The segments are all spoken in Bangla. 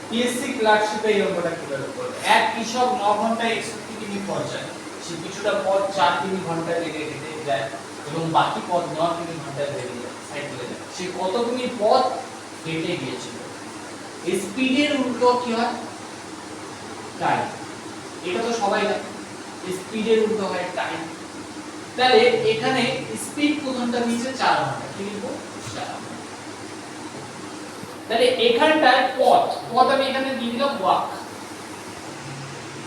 পিএসসি ক্লার্কশিপে এই অঙ্কটা কিভাবে করবে? এক কৃষক 9 ঘন্টায় 61 কিমি পথ যায়। সে কিছুটা পথ 4 কিমি ঘন্টায় হেঁটে যায় এবং বাকি পথ 9 কিমি ঘন্টায় বেরিয়ে যায় সাইকেলে যায়। সে কত কিমি পথ হেঁটে গিয়েছিল? স্পিডের উল্টো কি হয়? টাইম। এটা তো সবাই জানে, স্পিডের উল্টো হয় টাইম। তাহলে এখানে স্পিড প্রথমটা নিচে 4 ঘন্টা, কি লিখবো? 4। তাহলে এখানটায় পথ আমি এখানে দিয়ে দিলাম ওয়াক,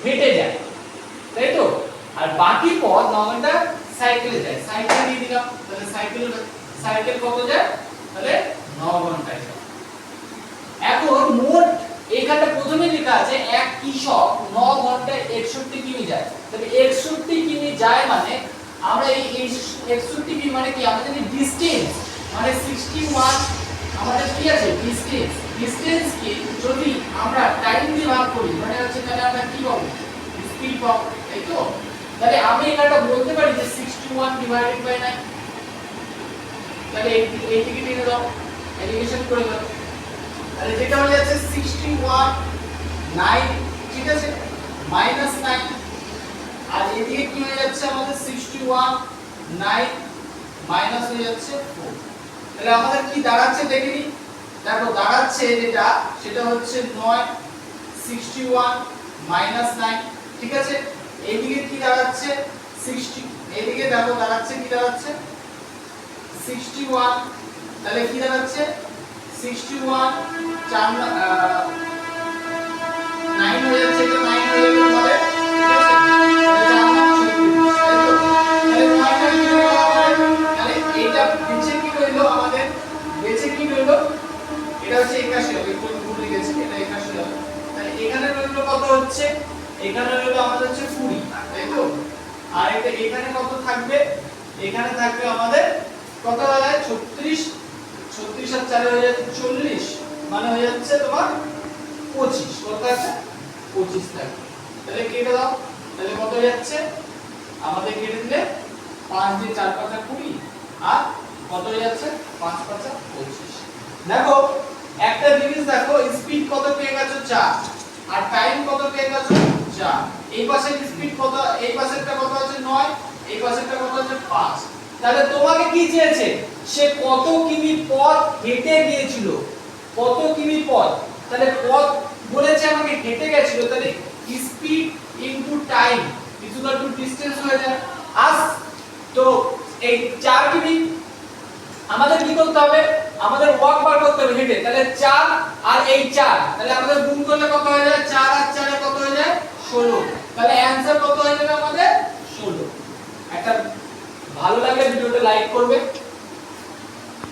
হেঁটে যায়, তাই তো? আর বাকি পথ 9 ঘন্টা সাইকেলে যায়, সাইকেল দিয়ে দিলাম। তাহলে সাইকেল কত যায়? তাহলে 9 ঘন্টায় যায়। এখন মোট এখানটা প্রথমে লেখা আছে এক কৃষক 9 ঘন্টায় 61 কিমি যায়। তাহলে 61 কিমি যায় মানে আমরা এই 61 কিমি মানে কি? আমরা জানি ডিসটেন্স মানে 61। আমাদের কি আছে? ডিসটেন্স কি যদি আমরা টাইম দিয়ে ভাগ করি মানে হচ্ছে, তাহলে আমরা কি পাবো? স্পিড পাবো, তাই তো? তাহলে আমি এটা বলতে পারি যে 61 ডিভাইডেড বাই 9। তাহলে এই দিকে টেনে দাও, এলিগেশন করে দাও। তাহলে যেটা হয়ে যাচ্ছে 61 9, ঠিক আছে, মাইনাস 9। আর এদিকে কি হয়ে যাচ্ছে আমাদের? 61 9 মাইনাস হয়ে যাচ্ছে 4। তাহলে আমাদের কি দাঁড়াচ্ছে দেখে নি? দেখো দাঁড়াচ্ছে যেটা, সেটা হচ্ছে 9 61 মাইনাস 9, ঠিক আছে। এইদিকে কি দাঁড়াচ্ছে? 60। এইদিকে দেখো দাঁড়াচ্ছে কি? দাঁড়াচ্ছে 61। তাহলে কি দাঁড়াচ্ছে? 61 4 9 হয়ে যাচ্ছে, এটা 9 হয়ে গেল হবে, ঠিক আছে। তাহলে এটা নিচে কি রইলো আমাদের? বেঁচে কি রইলো? এটা হচ্ছে 81 হবে, একটু ভুল গেছে, এটা 81 হবে। তাহলে এখানে রইলো কত হচ্ছে? এখানে রইলো আমাদের হচ্ছে 20, তাই তো? আর এটা এখানে কত থাকবে? এখানে থাকবে আমাদের কত হয়ে যায়? 36। 36 আর 4 হয়ে যাচ্ছে 40, মানে হয়ে যাচ্ছে তোমার 25। কত আছে? 25 থাকবে। তাহলে কেটে দাও। তাহলে কত হয়ে যাচ্ছে? আমাদের কেটে দিলে 5 দিয়ে 4 5 20, আর কত হয়ে যাচ্ছে? 5 5 25। দেখো একটা জিনিস দেখো, স্পিড কত পেয়ে গেছো? 4। আর টাইম কত পেয়ে গেছো? 4। এই পাশের স্পিড কত? এই পাশেরটা কত আছে? 9। এই পাশেরটা কত আছে? 5। তাহলে তোমাকে কি চেয়েছে? সে কত কিমি পথ হেঁটে গিয়েছিল? কত কিমি পথ? তাহলে পথ বলেছে আমাকে হেঁটে গেছিল, তাহলে speed into time equal to distance হয়ে যায়। আজ তো এই 4 কিমি আমাদের কি করতে হবে? আমাদের ওয়াক বার করতে হবে হেঁটে। তাহলে 4 আর এই 4, তাহলে আমাদের গুণ করলে কত হয়ে যায়? 4 আর 4 এ কত হয়ে যায়? 16। তাহলে অ্যানসার কত হয়ে যাবে আমাদের? 16। একটা ভালো লাগলে ভিডিওটা লাইক করবে।